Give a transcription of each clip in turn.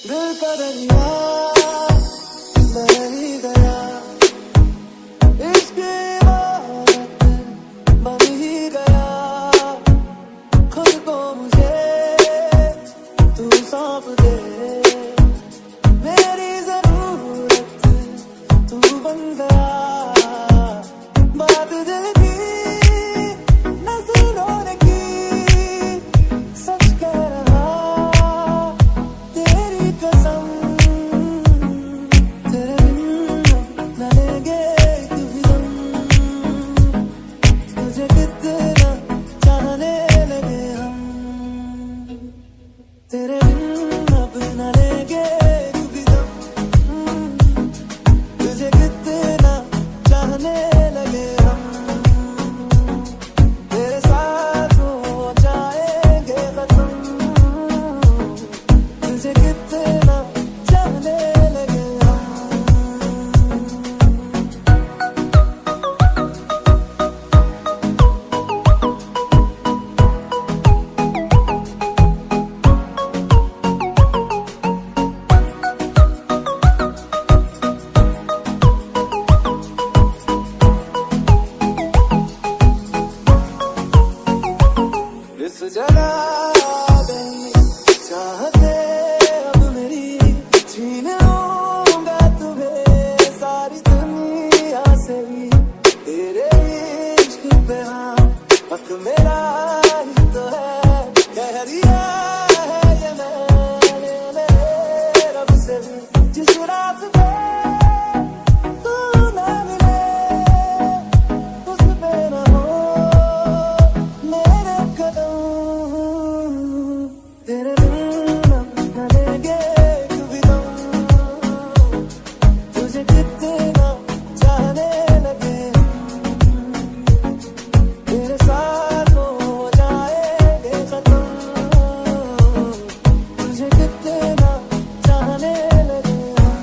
दिल का दरिया बह ही गया, इश्क इबादत बन ही गया। खुद को मुझे तू सौंप दे, मेरी जरूरत तू बन गया। बात दिल की नजरों ने की, सच कह रहा तेरी कसम। तेरे बिन न लेंगे कभी हम, तुझे कितना चाहने लगे हम। तेरे बिन अब न लेंगे कभी हम, तुझे कितना चाहने लगे हम। तेरे साथ हो जाएंगे खत्म, तुझे कितना चाहने लगे हम। इस जगह गई चाहते अब मेरी, छीन लूंगा तुम्हें सारी दुनिया से ही। तेरे इश्क पे हाँ हक मेरा ही तो है, कह दिया है ये मैंने मेरे रब से भी। जिस रात पे तू ना मिले उस पे ना हो मेरे कदम। तेरे बिन न लेंगे कभी हम, तुझे कितना चाहने लगे हम। तेरे साथ हो जाएंगे खत्म, तुझे कितना चाहने लगे हम।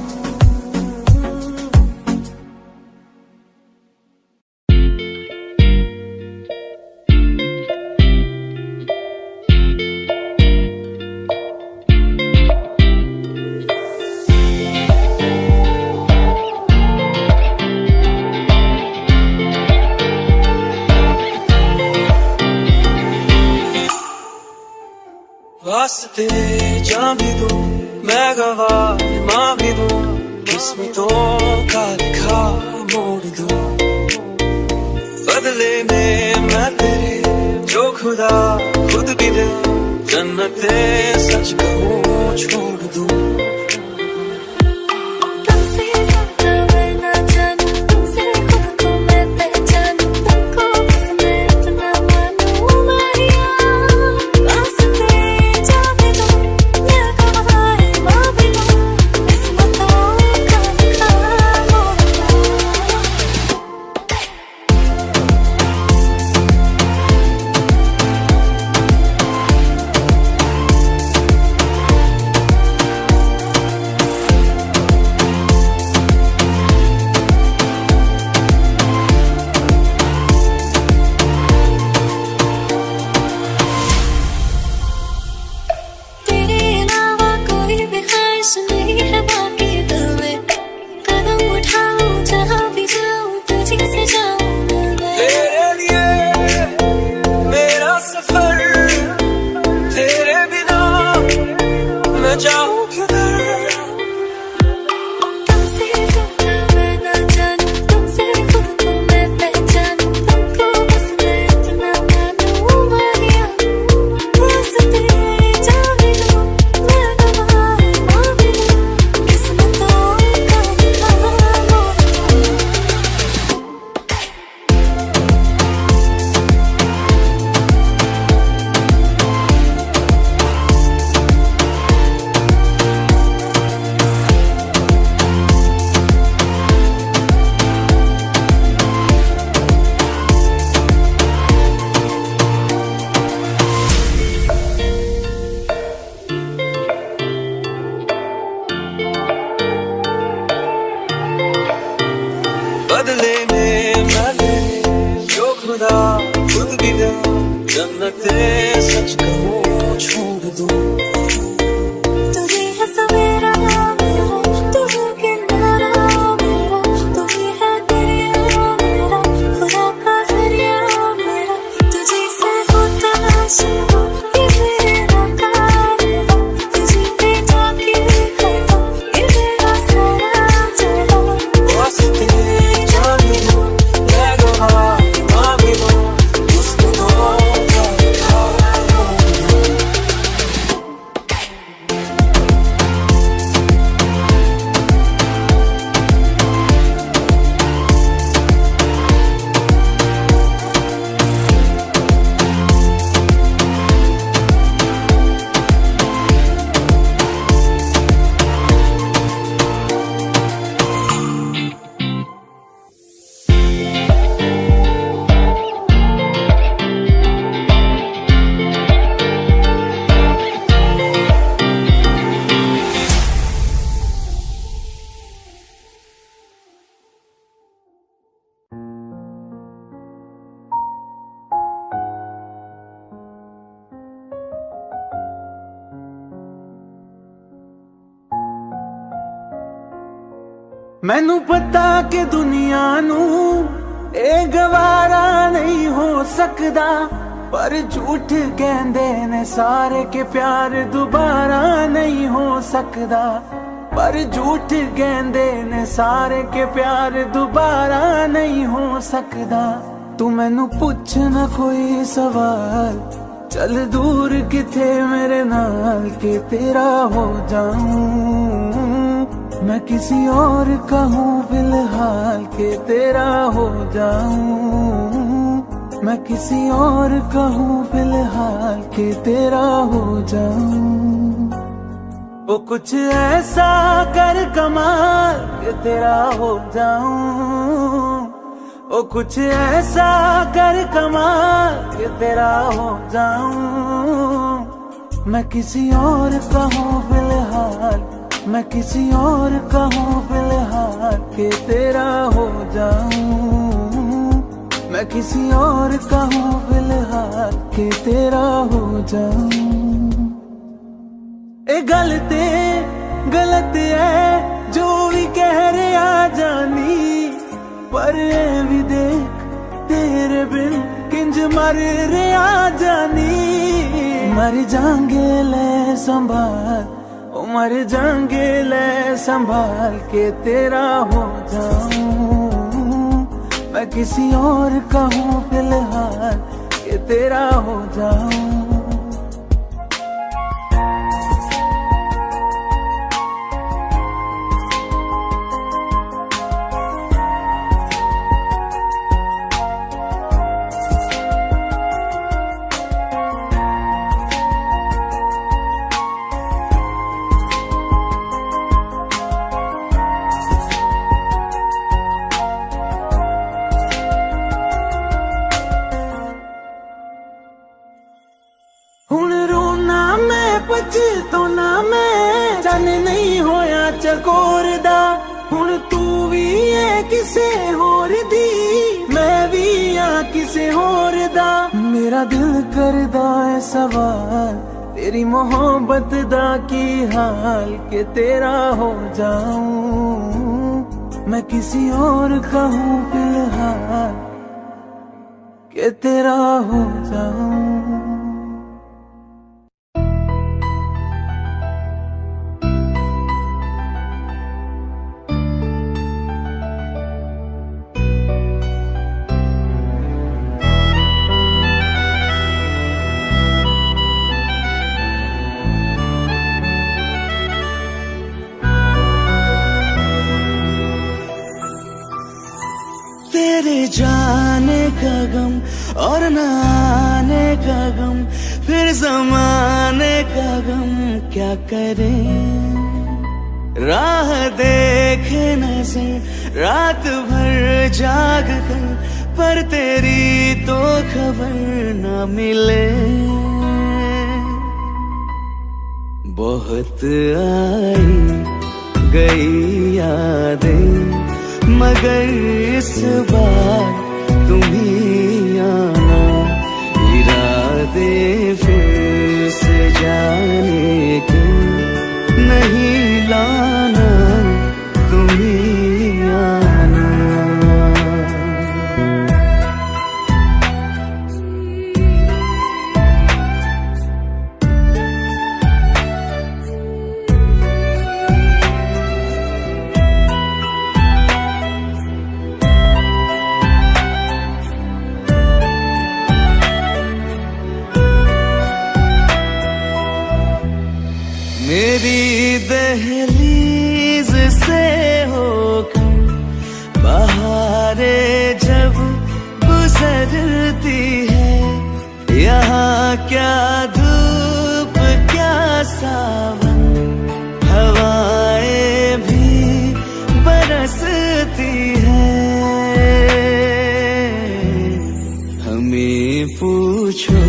वास्ते जान भी दूं मैं गवाह मां भी दूं, किस्मतों का लिखा मोड़ दूं। बदले में मैं तेरे जो खुदा खुद भी दे, जन्नते सच कहूं छोड़ दूं। तुमसे ज्यादा मैं ना जानूं, तुमसे खुद को मैं पहचानूं, तुमको बस मैं इतना मानूं माहिया। वास्ते जान भी दूं मैं गवाह मां भी दूं, किस्मतों का लिखा मोड़ दूं। मैनू पता कि दुनिया नू ए गवारा नहीं हो सकदा, पर झूठ कहंदे ने सारे के प्यार दोबारा नहीं हो सकदा। पर झूठ कहंदे ने सारे के प्यार दोबारा नहीं हो सकदा। तू मैनू पुछ ना कोई सवाल, चल दूर किथे मेरे नाल के तेरा हो जाऊं। मैं किसी और का हूँ फिलहाल के तेरा हो जाऊं। मैं किसी और का हूँ फिलहाल के तेरा हो जाऊं। वो कुछ ऐसा कर कमाल के तेरा हो जाऊं। ओ कुछ ऐसा कर कमाल के तेरा हो जाऊं। मैं किसी और का हूँ फिलहाल, मैं किसी और का हूँ फिलहाल के तेरा हो जाऊं। मैं किसी और का हूँ फिलहाल के तेरा हो जाऊं। ए गलत है जो भी कह रहे आ जानी, पर ए भी देख तेरे बिन किंज मर रे आ जानी। मर जाएंगे ले संभाल, ओ मर जाएंगे ले संभाल के तेरा हो जाऊं। मैं किसी और का हूँ फिलहाल के तेरा हो जाऊं। पछताना मैं चन नहीं होया चकोर दा। हुण तू भी है किसे होर दी, मैं भी हाँ किसे होर दा। मेरा दिल करदा है सवाल तेरी मोहब्बत दा की हाल के तेरा हो जाऊं। मैं किसी और का हूँ फिलहाल के तेरा हो जाऊं। तेरे जाने का गम और न आने का गम, फिर ज़माने का गम क्या करे। राह देखे नजर रात भर जाग कर, पर तेरी तो खबर न मिले। बहुत आई गई यादें, मगर इस बार तुम ही आना। इरादे फिर से जाने के नहीं लाना, तुम ही आना। मेरी दहलीज से होकर बहारें जब गुजरती है, यहाँ क्या धूप क्या सावन, हवाएं भी बरसती है। हमें पूछो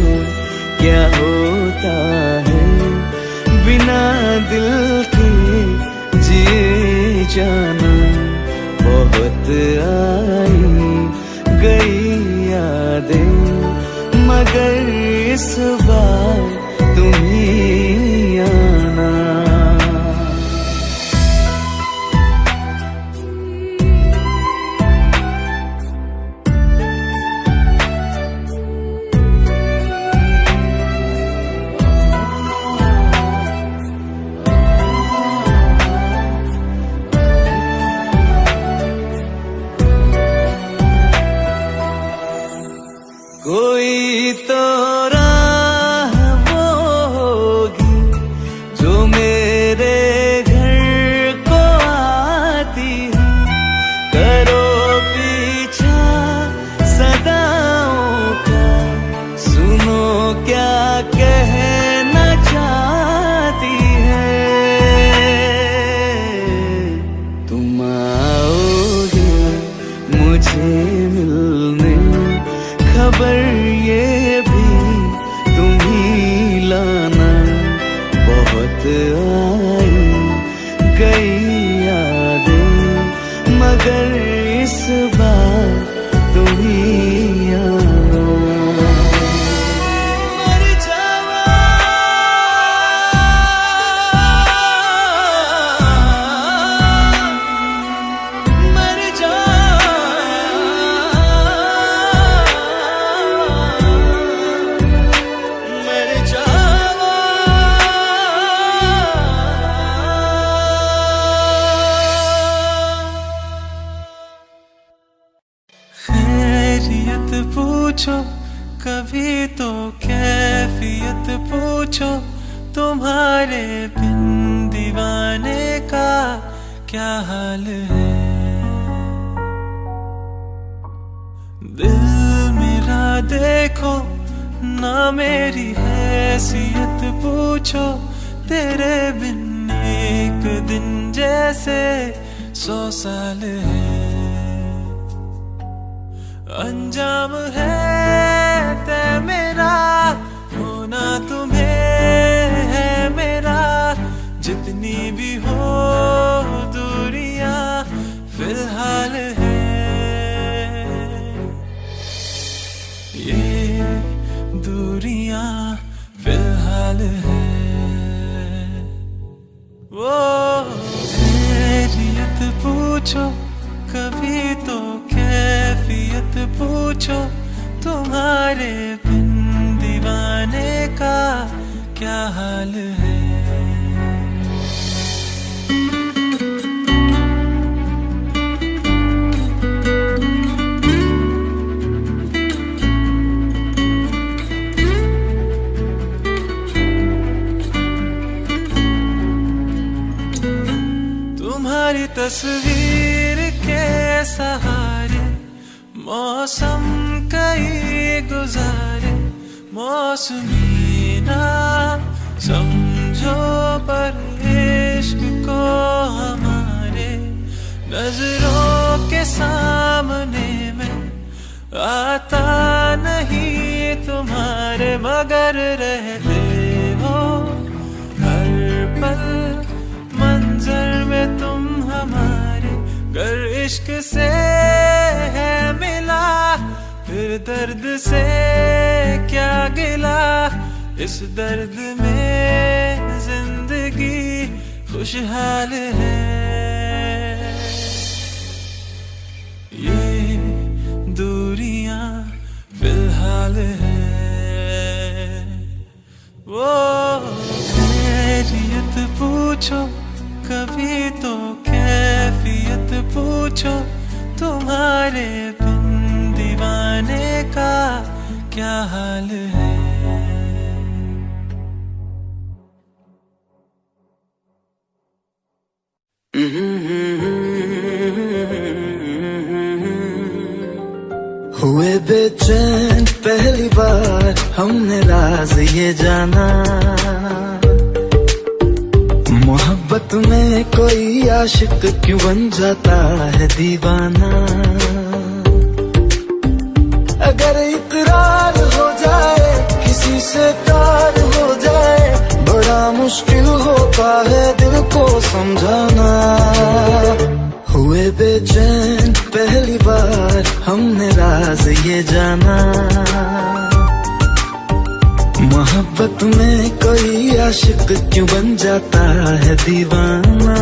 क्या होता है बिना दिल के जिए जाना। बहुत आई गई यादें, मगर इस बार तुम ही आना। मोहब्बत आई गई यादें, मगर इस बार तुम ही आना। मर जावा मर जावा मर जावा। खैरियत पूछो कभी तो कैफियत पूछो, तुम्हारे बिन दीवाने का क्या हाल है। दिल मेरा देखो ना मेरी हैसियत पूछो, तेरे बिन एक दिन जैसे 100 साल है। अंजाम है तय मेरा, होना तुम्हें है मेरा, जितनी भी हो दूरियां फिलहाल है। ये दूरियां फिलहाल है। वो खैरियत पूछो कभी तो कैफियत पूछो, तुम्हारे बिन दीवाने का क्या हाल है। तुम्हारी तस्वीर के सहारे मौसम कई गुजारे, मौसमी ना समझो पर इश्क को हमारे, नजरों के सामने में आता नहीं तुम्हारे, मगर रहते हो हर पल मंजर में तुम हमारे। गर इश्क से है मिला फिर दर्द से क्या गिला, इस दर्द में जिंदगी खुशहाल है। ये दूरियां फिलहाल है। वो खैरियत पूछो कभी तो कैफियत पूछो, तुम्हारे बिन दीवाने का क्या हाल है। हुए बेचैन पहली बार हमने राज ये जाना, मोहब्बत में कोई आशिक क्यों बन जाता है दीवाना। अगर इकरार हो जाए किसी से प्यार हो जाए, बड़ा मुश्किल होता है दिल को समझाना। हुए बेचैन पहली बार हमने राज ये जाना, मोहब्बत में कोई आशिक क्यों बन जाता है दीवाना।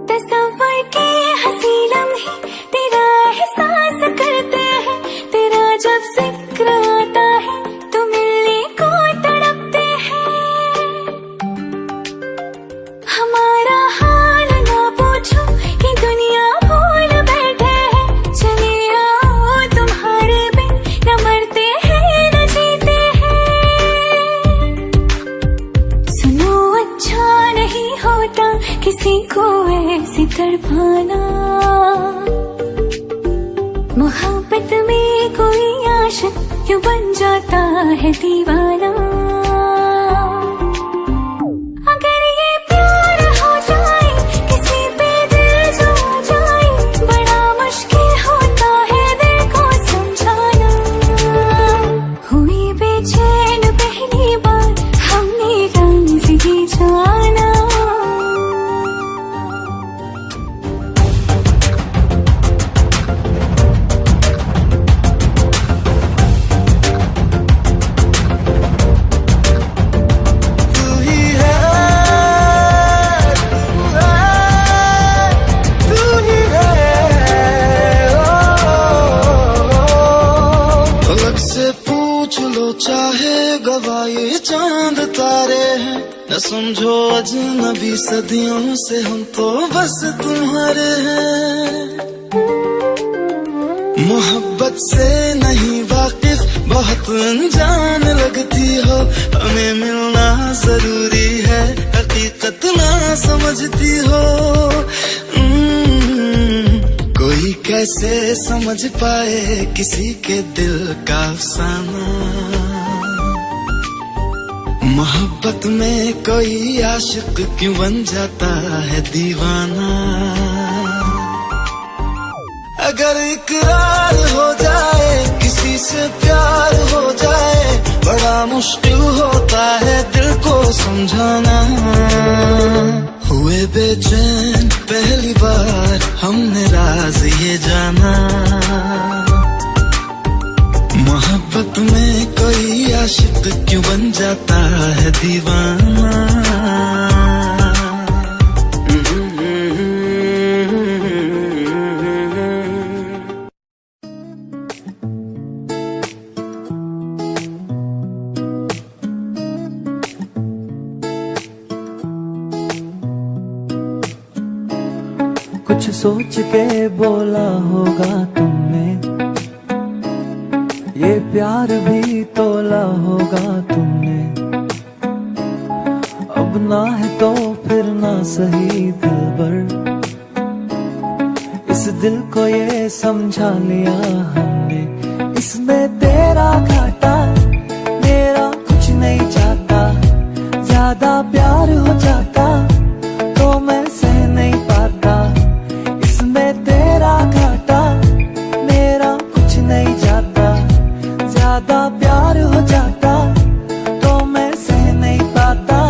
तस्वर के हंसी लम्हे तेरा एहसास करते हैं, तेरा जब जिक्र आता है तो मिलने को तड़पते हैं। हमारा हाल ना पूछो कि दुनिया भूल बैठे हैं, चले आओ तुम्हारे बिन न मरते हैं न जीते हैं। सुनो अच्छा नहीं होता किसी को ऐसी तड़पाना, मोहब्बत में कोई आशिक क्यों बन जाता है दीवाना। अगर ये न समझो अजनबी सदियों से हम तो बस तुम्हारे हैं। मोहब्बत से नहीं वाकिफ बहुत अनजान लगती हो, हमें मिलना जरूरी है हकीकत ना समझती हो। कोई कैसे समझ पाए किसी के दिल का अफसाना, मोहब्बत में कोई आशिक क्यों बन जाता है दीवाना। अगर इकरार हो जाए किसी से प्यार हो जाए, बड़ा मुश्किल होता है दिल को समझाना। हुए बेचैन पहली बार हमने राज ये जाना, मोहब्बत में कोई आशिक क्यों बन जाता है दीवाना। कुछ सोच के बोला होगा तुमने, ये प्यार भी तोला होगा तुमने। अब ना है तो फिर ना सही दिलबर, इस दिल को ये समझा लिया हमने। इसमें तेरा घाटा मेरा कुछ नहीं चाहता, ज्यादा प्यार हो जाता तो मैं सह नहीं पाता। इसमें तेरा घाटा मेरा कुछ नहीं जाता, ज्यादा प्यार हो जाता तो मैं सह नहीं पाता।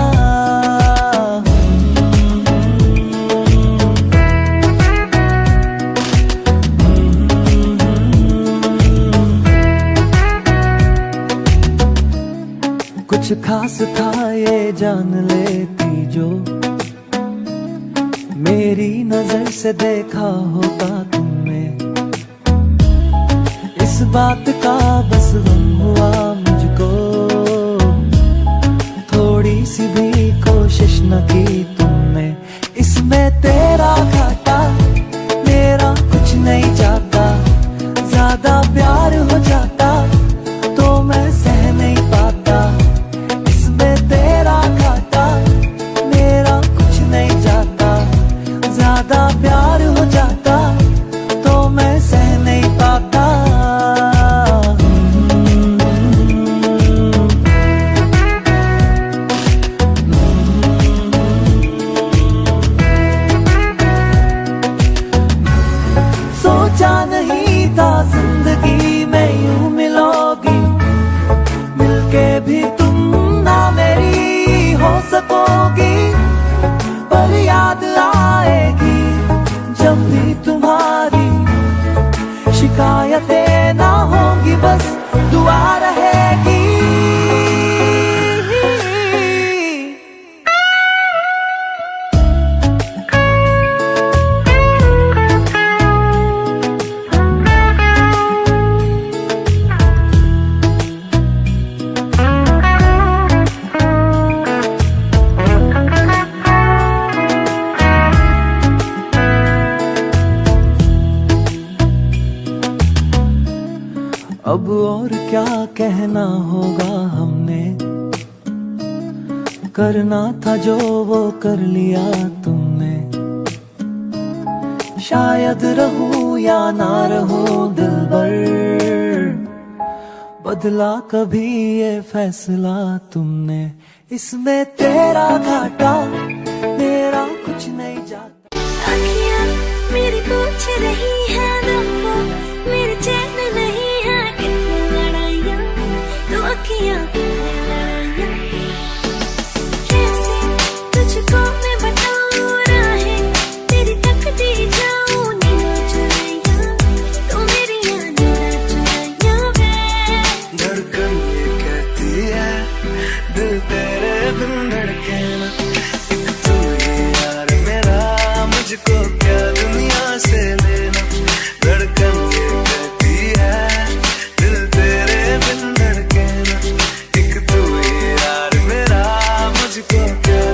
कुछ खास था ये जान लेती जो, मेरी नजर से देखा होता तुमने। इस बात का बस गम हुआ मुझको, थोड़ी सी भी कोशिश न की तुमने। इसमें तेरा घाटा मेरा कुछ नहीं जाता, ज्यादा प्यार हो जाता तो मैं सह नहीं पाता। इसमें तेरा घाटा मेरा कुछ नहीं जाता, ज्यादा प्यार हो जाता तो मैं सह नहीं पाता। सोचा नहीं था जिंदगी में यूं मिलोगी, मिलके भी तुम ना मेरी हो सकोगी। पर याद आएगी जब भी तुम्हारी, शिकायतें ना होंगी बस दुआ रहेगी। अब और क्या कहना होगा हमने, करना था जो वो कर लिया तुमने। शायद रहूं या ना रहूं दिलबर, बदला कभी ये फैसला तुमने। इसमें तेरा घाटा मेरा कुछ नहीं जाता। आँखियाँ मेरी पूछ रही है दिल को, मेरे चैन नहीं है कितनी लड़ाइयाँ, तो आँखियाँ कितनी लड़ाइयाँ। कैसे तुझको मैं बताऊँ राहें तेरी तकती जाऊँ नींद चुराइयाँ, तो मेरी याद चुराइयाँ वे। धड़कन ये कहती है दिल तेरे बिन धड़के ना, एक तू ही यार मेरा, मुझको क्या दुनिया से लेना। धड़कन ये कहती है दिल तेरे बिन धड़के ना, एक तू ही यार मेरा, मुझको क्या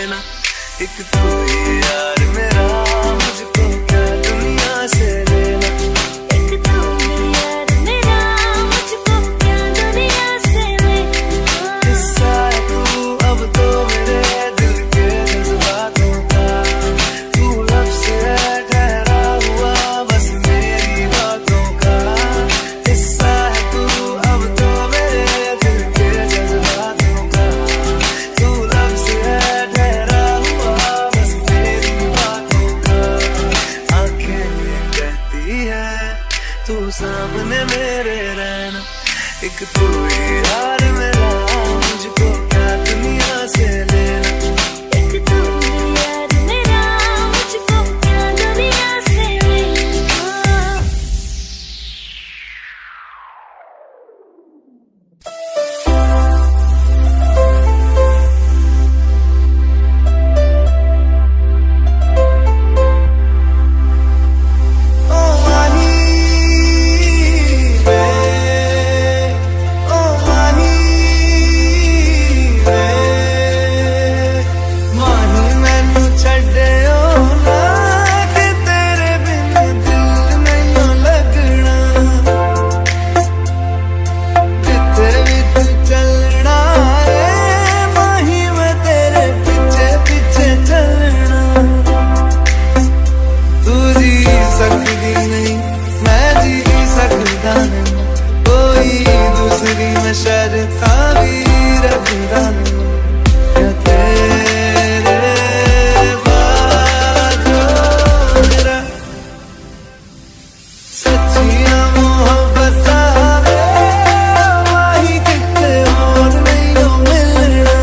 लेना। एक तू ही यार मेरा, मुझको क्या दुनिया से लेना। एक तू ही यार मेरा, मुझको क्या दुनिया से लेना। हिस्सा है तू अब तो मेरे दिल के जज्बातों का, तू लफ्ज़ है ठहरा हुआ बस मेरी बातों का। हिस्सा है तू अब तो मेरे दिल के जज्बातों का, तू लफ्ज़ है ठहरा हुआ बस मेरी बातों का। आंखें ये कहती है तू सामने मेरे रहना। एक तू ही यार मेरा, मुझको क्या दुनिया से लेना। एक तू ही यार मेरा, मुझको क्या दुनिया से लेना। ओ माही वे, ओ माही वे, माही मैनू छड्डियो ना कि तेरे बिन दिल नहीं लगना। जिथे भी तू चलना है माही मैं तेरे पीछे पीछे चलना। तू जी सकदी नहीं मैं जी सकदा नहीं, कोई दूसरी मैं शर्तां भी रखदा नहीं। क्या तेरे बाद जो मेरा सच्चियां मोहब्बतां वे, माही किते होर नहीं हो मिलना।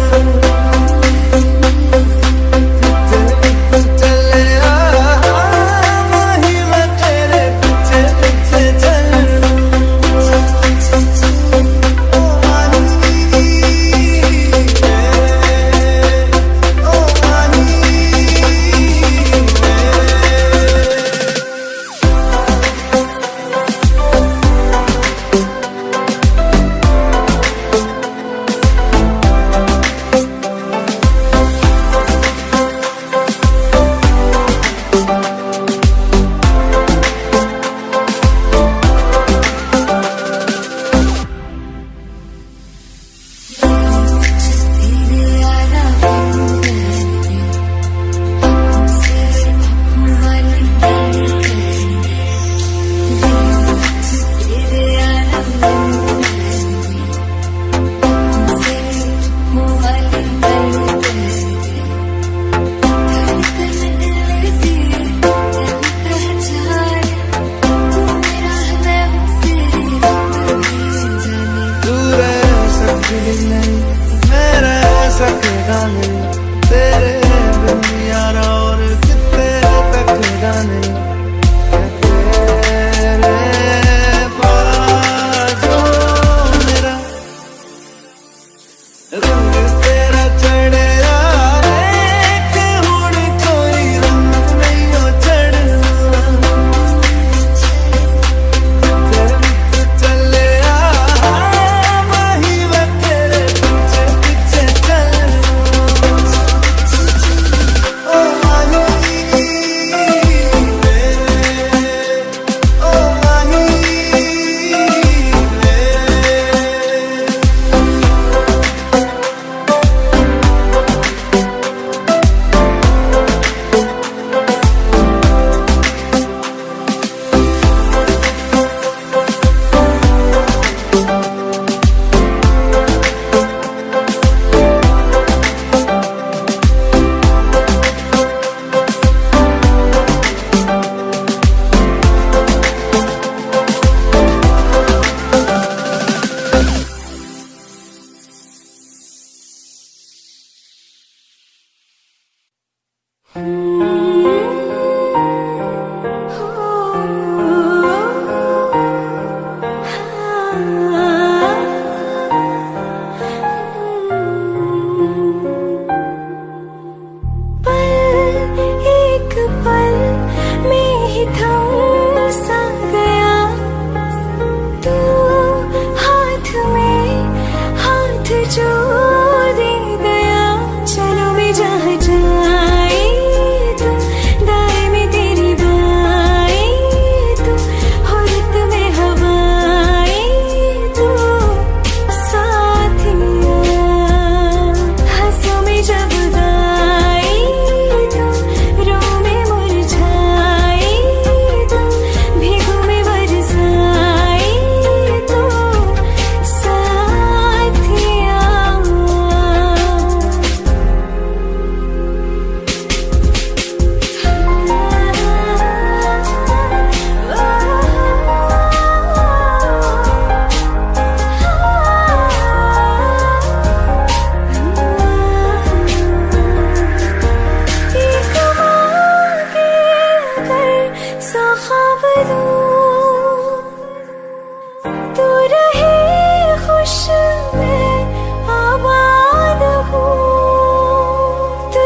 तेरे बिन यारा और किते तक जाने। तेरे पास जो मेरा रंग तेरा चढ़या कि हुण कोई रंग नहीं हो चढ़ना। तेरे विच चलिया माही मैं तेरे पीछे पीछे चलना। ओ माही वे, ओ माही वे। जो दे गया चलो मैं जहाँ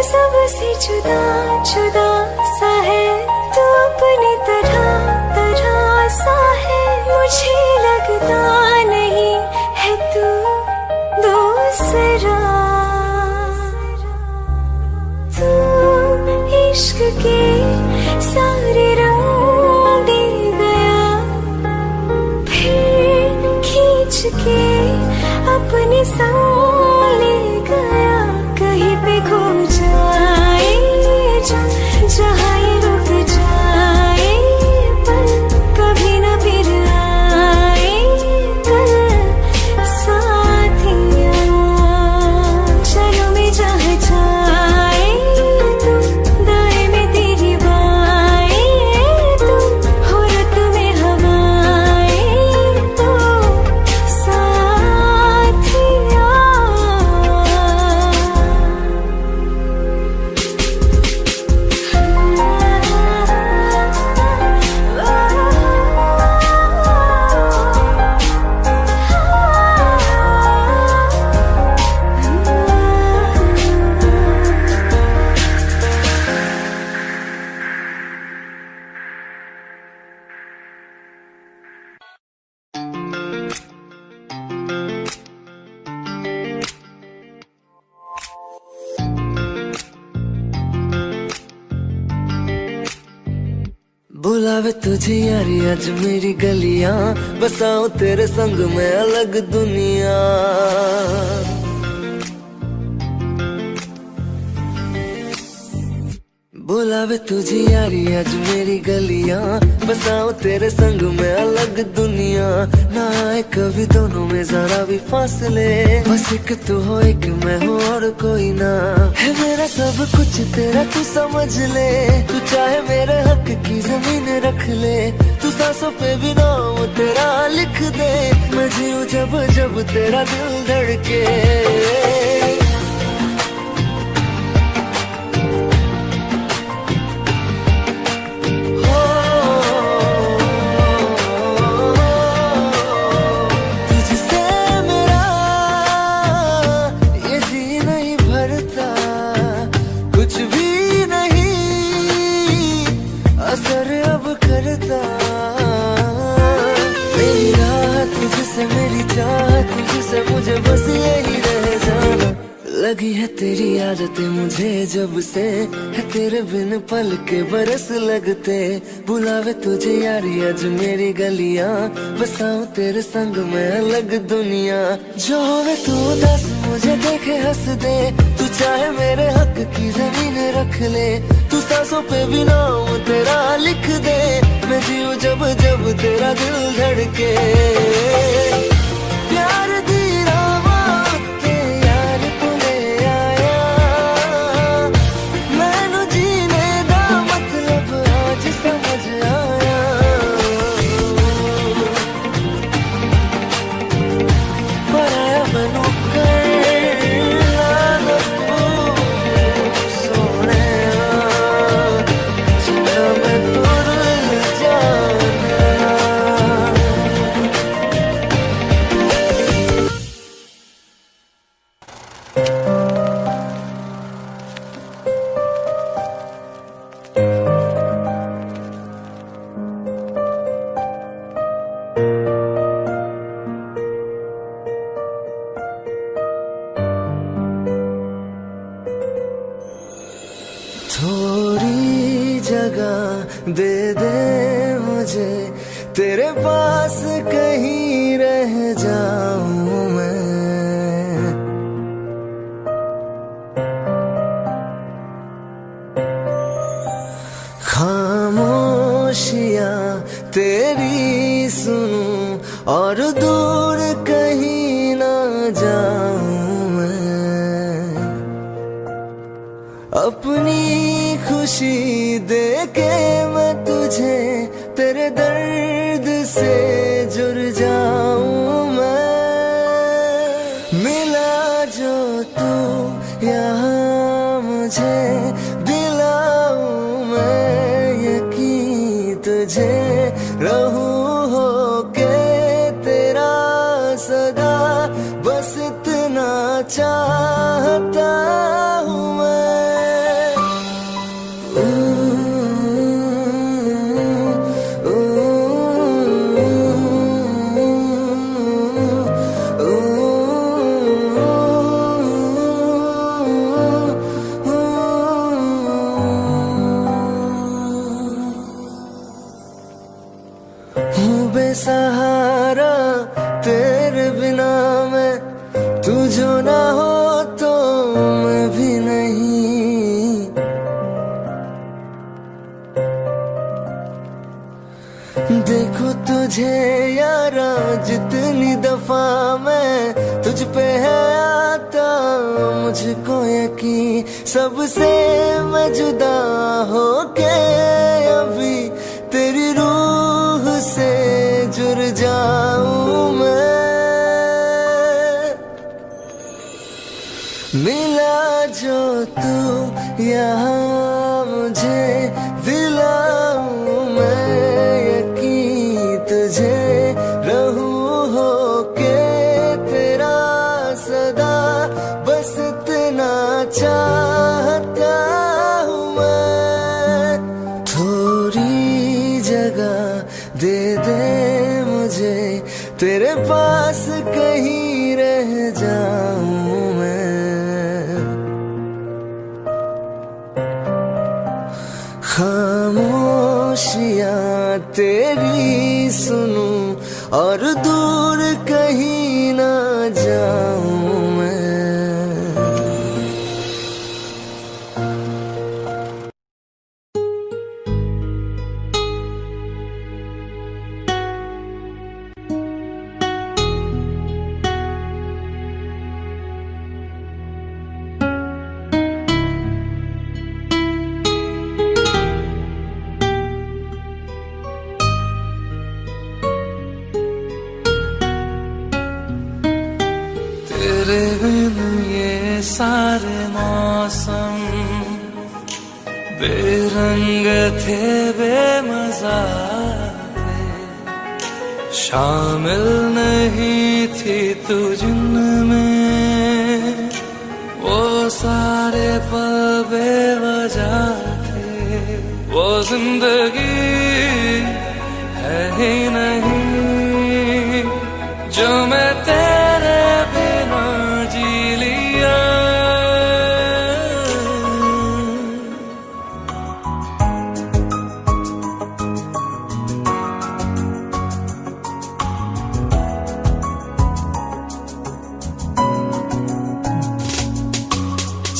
सबसे जुदा जुदा सा है तू अपनी तरह तरह सा है मुझे लगता नहीं है तू दूसरा तू इश्क के सारे रंग दे गया फिर खींच के अपने संग ले गया कहीं पे खो जाए जहाँ ये रुक जाए पर कभी न फिर आए कल साथिया चलो मैं जहाँ जाए तू दाएं में तेरी बाएं तू हो रत में हवाएं तो साथिया बुलावे तुझे यारी आज मेरी गलियां बसाऊं तेरे संग में अलग दुनिया बुलावे तुझे यारी आज मेरी गलियां बसाऊं तेरे संग में अलग दुनिया ना आए कभी दोनों में जरा भी फासले बस एक तू हो एक मैं हूँ और कोई ना है मेरा सब कुछ तेरा तू समझ ले तू चाहे मेरे हक की जमीन रख ले तू सांसों पे भी नाम तेरा लिख दे मैं जीऊं जब जब तेरा दिल धड़के मेरी चाहत तुझसे मुझे बस यही रह जाना लगी है तेरी आदतें मुझे जब से है तेरे बिन पल के बरस लगते बुलावे तुझे यारी आज मेरी गलियां बसाऊं तेरे संग में अलग दुनिया जो होवे तू दस मुझे देखे हंस दे तू चाहे मेरे हक की जमीन रख ले तू सांसों पे भी नाम तेरा लिख दे मैं जीऊं जब जब तेरा दिल धड़के प्यार दी रावां ते यार तुले आया मैनू जीने दा मतलब आज समझ आया पर आया मैनू करना ना तू सोने जिन्ना मैं तुर जाना थोड़ी जगह दे दे मुझे तेरे पास कहीं रह जाऊं मैं खामोशियां तेरी सुनूं और दूर कहीं ना जाऊं मैं अपनी खुशी दे के मैं तुझे तेरे दर्द से जुड़ जाऊं मैं मिला जो तू यहाँ मुझे दिलाऊं मैं यकीन तुझे रहूं हो के तेरा सदा बस इतना चाहता हूँ मैं तुझे यारा जितनी दफा मैं तुझ पे है आता, मुझको यकीन सबसे मैं जुदा होके अभी तेरी रूह से जुड़ जाऊं मैं। मिला जो तू यहाँ मुझे दिलाऊं मैं यकीन तुझे रहूं होके तेरा सदा, बस इतना चाहता हूँ मैं। थोड़ी जगह दे दे मुझे तेरे पास कहीं रह जाऊं मैं। खामोशियाँ तेरी सुनूं और दूर कहीं ना जाऊं मैं। तेरे बिन ये सारे मौसम बेरंग थे, बेमजा थे, शामिल नहीं थी तू जिनमें, वो सारे पल बेवजह थे। वो जिंदगी है ही नहीं जो मैं तेरे बिना जी लिया।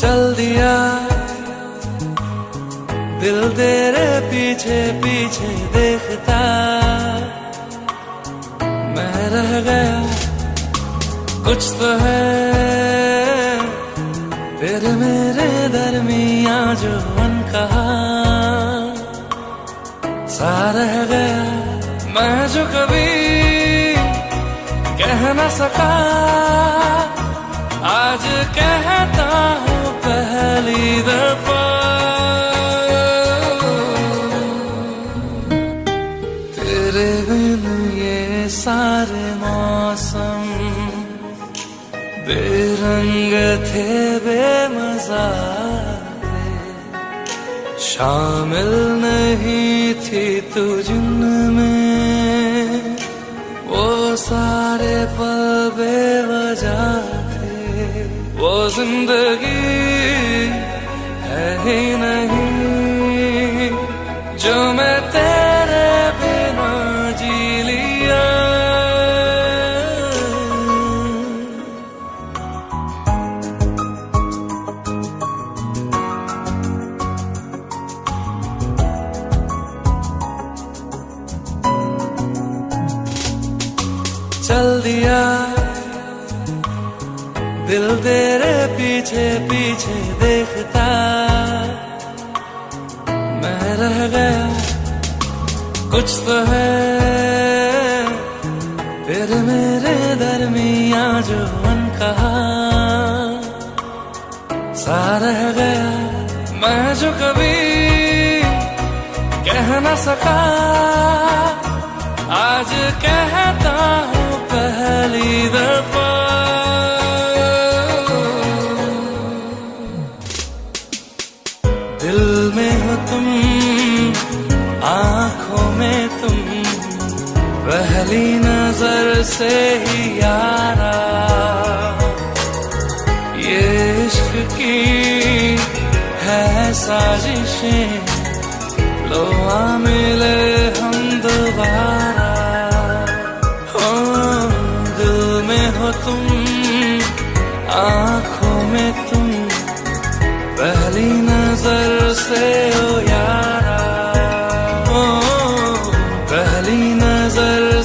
चल दिया दिल तेरे पीछे पीछे देखता, मैं रह गया कुछ तो है तेरे मेरे दरमियां जो अनकहा सा रह गया। मैं जो कभी कह न सका आज कहता हूँ पहली दफा। तेरे बिन ये सारे मौसम बेरंग थे, बेमजा थे, शामिल नहीं थी तू जिनमें, वो सारे पल बेवजह थे। वो जिंदगी है ही नहीं जो मैं तेरे बिना जी लिया। चल दिया दिल तेरे पीछे पीछे देखता, मैं रह गया कुछ तो है तेरे मेरे दरमियां जो अनकहा सा रह गया। मैं जो कभी कह न सका आज कहता हूँ पहली दफा। दिल में हो तुम, आँखों में तुम, पहली नजर से ही यारा, ये इश्क की है साजिशें, लो आ मिले हम दोबारा। दिल में हो तुम, आँखों में तुम, पहली नजर से ओ यारा, पहली नजर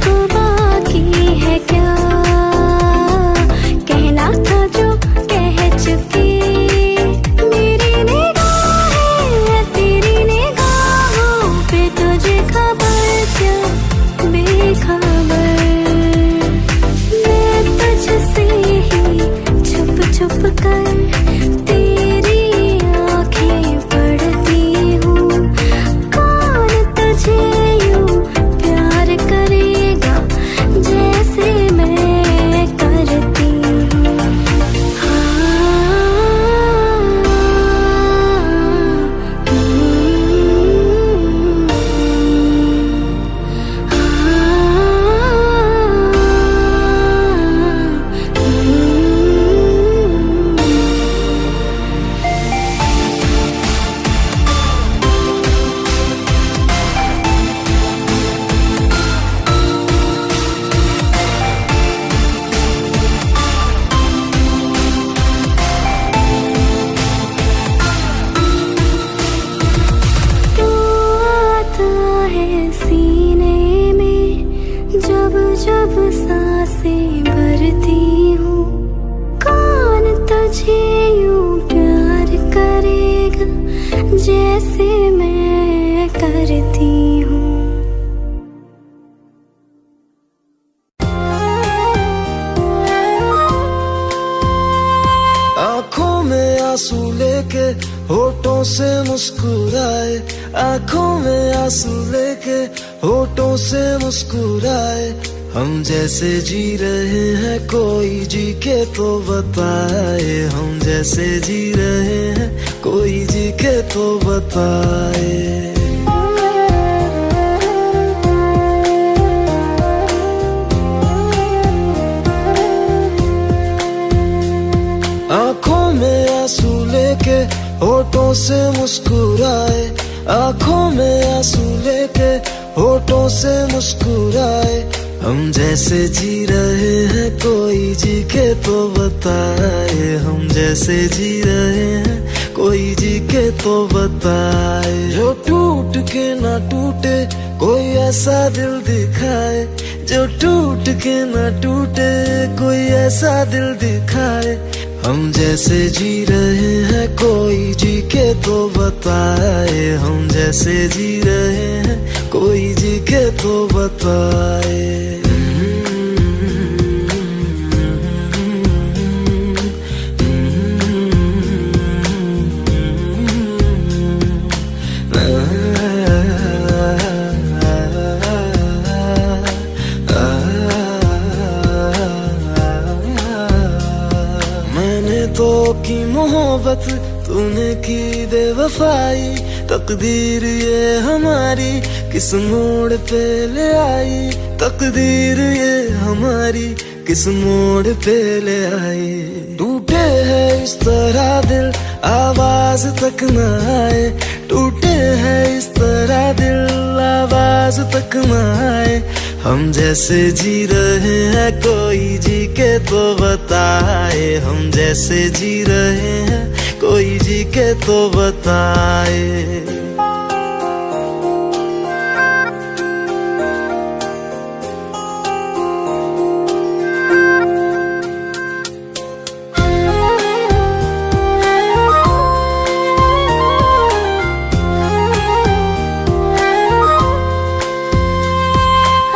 को बाकी है क्या कहना था जो कह चुकी। मेरी निगाहें तेरी निगाहों पे तुझे खबर क्या बेखबर। मैं तुझसे ही छुप छुप कर तेरी आंखें पढ़ती हूँ। कौन तुझे यूं प्यार करेगा जैसे मैं करती हूँ। तू आता है सीने में जब जब सांसें भरती हूँ। कौन तुझे यूं प्यार करेगा जैसे मैं करती हूँ। आंखों में आंसू लेके होठों से मुस्कुराए, आंखों में आंसू लेके होठों से मुस्कुराए। हम जैसे जी रहे हैं कोई जी के तो बताए, हम जैसे जी रहे हैं कोई जी के तो बताए। आंखों में आंसू लेके होठों से मुस्कुराए, आंखों में आंसू लेके होठों से मुस्कुराए। हम जैसे जी रहे हैं कोई जी के तो बताए, हम जैसे जी रहे हैं कोई जी के तो बताए। जो टूट के ना टूटे कोई ऐसा दिल दिखाए, जो टूट के ना टूटे कोई ऐसा दिल दिखाए। हम जैसे जी रहे हैं कोई जी के तो बताए, हम जैसे जी रहे हैं कोई जी के तो बताए। तो की मोहब्बत तूने की बेवफाई, तकदीर ये हमारी किस मोड़ पे ले आई, तकदीर ये हमारी किस मोड़ पे ले आई। टूटे है इस तरह दिल आवाज तक न आए, टूटे है इस तरह दिल आवाज तक न आए। हम जैसे जी रहे हैं कोई जी के तो बताए, हम जैसे जी रहे हैं कोई जी के तो बताए।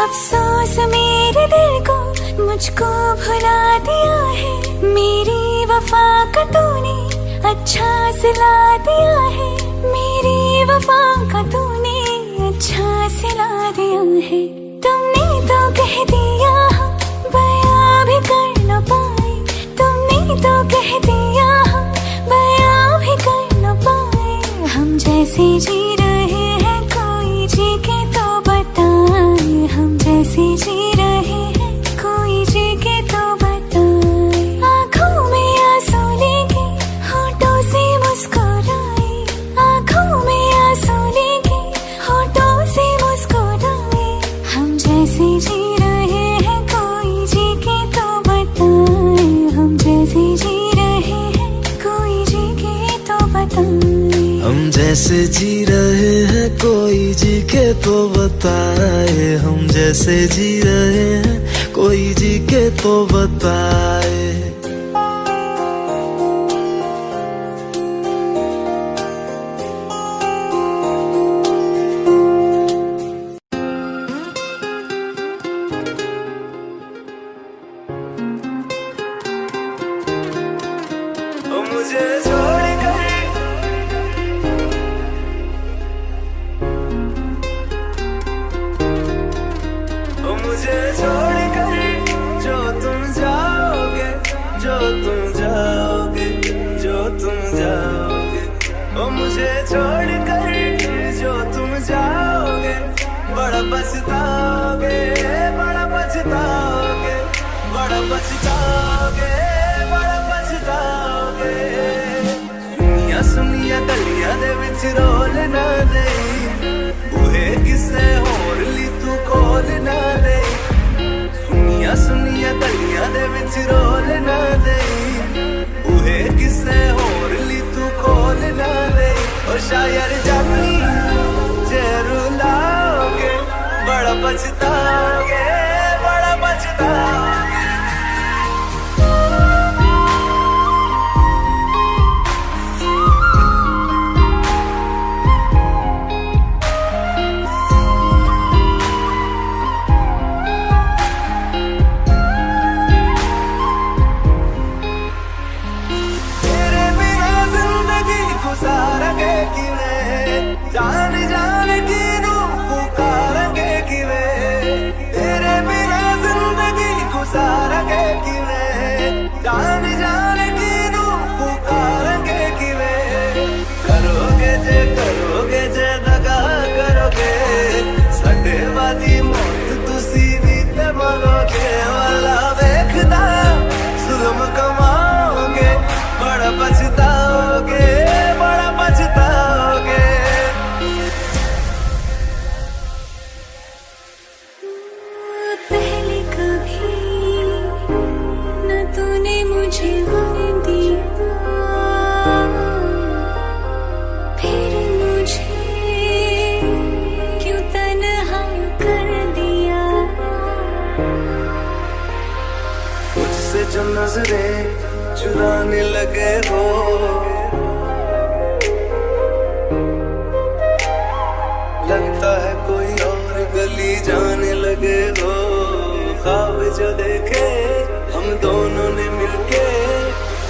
अफसोस मेरे दिल को मुझको भुला दिया है, मेरी वफा का तूने अच्छा सिला दिया है, मेरी वफा का तूने अच्छा सिला दिया है। तुमने तो कह दिया हम बयां भी कर न पाए, तुमने तो कह दिया हम बयां भी कर न पाए। हम जैसे जी रहे हैं कोई जी के तो बताए, हम जैसे जी रहे हैं कोई जी के तो बताए। आंखों में आंसू लेके होठों से मुस्कुराए, आंखों में आंसू लेके होठों से मुस्कुराए। हम जैसे जी रहे हैं कोई जी के तो बताए, हम जैसे जी रहे हैं कोई जी के तो बताए। हम कैसे जी रहे हैं कोई जी के तो बताए, हम जैसे जी रहे हैं कोई जी के तो बताए। मुझे छोड़ कर मुझे छोड़ कर जो तुम जाओगे, जो तुम जाओगे, जो तुम जाओगे, ओ मुझे छोड़ कर जो तुम जाओगे, बड़ा पछताओगे, बड़ा पछताओगे, बड़ा पछताओगे, बड़ा पछताओगे। सुनिया सुनिया गलियां दे विच रोल ना दे, बूहे किसे होर ली तू खोल ना दे। सुनिया सुनिया गलियां दे विच रोल ना दे, बूहे किसे होर ली तू खोल ना दे। ओ शायर जानी जे रुलाओगे, बड़ा पछताओगे, बड़ा पछताओगे। जान जान की रूह पुकारेंगे किवे, तेरे बिना जिंदगी गुजारेंगे किवे। जान जान की रूह पुकारेंगे किवे, करोगे जे दगा करोगे, साडे वाली मौत तुसी भी ते मरोगे। वाला वेखदा जुल्म कमाओगे, बड़ा पछताओगे, बड़ा पछताओगे। पहले कभी न तूने मुझे गम दिया, फिर मुझे क्यों तन्हा कर दिया। मुझसे जो नजरें चुराने लगे हो, लगता है कोई और गली जाने लगे हो। ख्वाब जो देखे हम दोनों ने मिलके,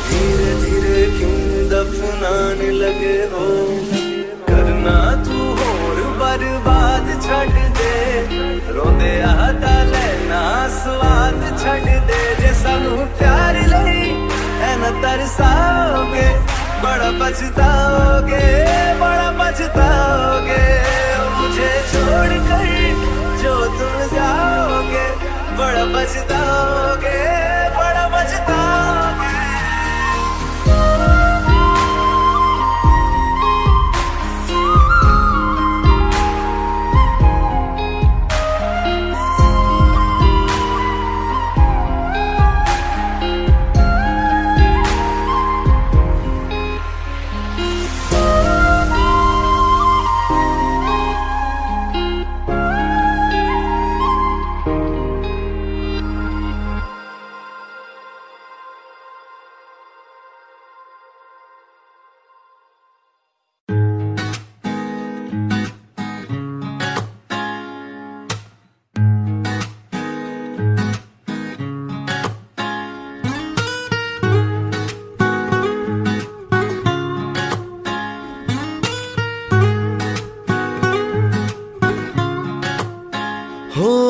धीरे धीरे क्यों दफनाने लगे हो। करना तू होर बर्बाद छड़ दे, रोंदे आता लेना स्वाद छड़ दे। जे सानू प्यार लई ऐना तरसाओगे, बड़ा पछताओगे, बड़ा पछताओगे। मुझे छोड़ कर जो तुम जाओगे, बड़ा पछताओगे, बड़ा पछताओगे।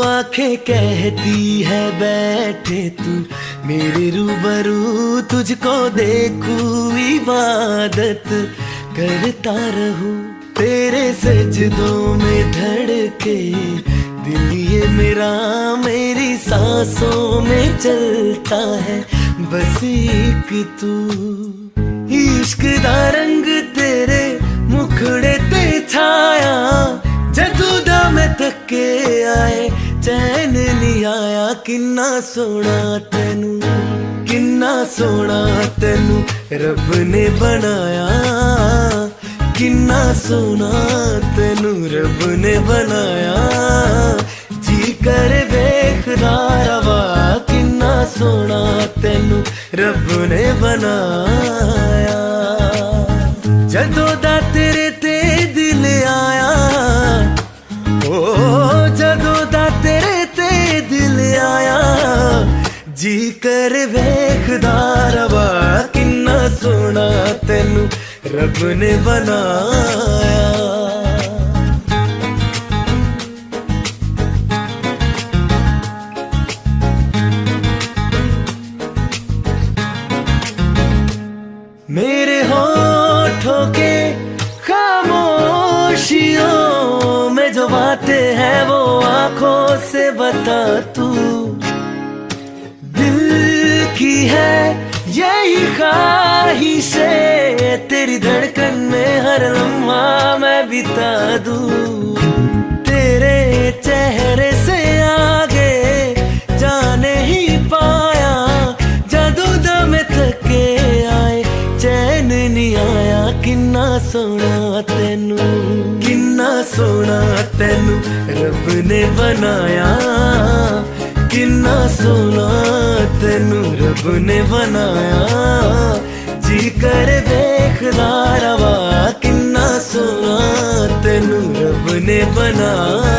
आंखें कहती है बैठे तू मेरे रूबरू, तुझको देखूं इबादत करता रहूं। तेरे सजदों में धड़के दिल ये मेरा, मेरी सांसों में चलता है बस एक तू। इश्क दा रंग तेरे मुखड़े ते छाया, जदू दा मैं थके आए चैन नहीं आया। किन्ना सोना तेनू, किन्ना सोना तेनू रब ने बनाया, किन्ना सोना तेनू रब ने बनाया जी कर वेखदा रवा किन्ना सोना तेनू रब ने बनाया जदों दा तेरे ते दिल आया ओ जदों दा तेरे ते दिल आया जी कर वेखदा रवा किन्ना सोना तेनू रब ने बनाया मेरे होठों के खामोशियों में जो बातें हैं वो आंखों से बता तू दिल की है यही ख्वाहिशें तेरी धड़कन में हर लम्हा मैं बिता दूं तेरे चेहरे से आगे जाने ही पाया जादू दम थके आए चैन नहीं आया किन्ना सोना तेनू रब ने बनाया किन्ना सोना तेनू रब ने बनाया जी कर वेखदा रवा किन्ना सोना तेनू रब ने बनाया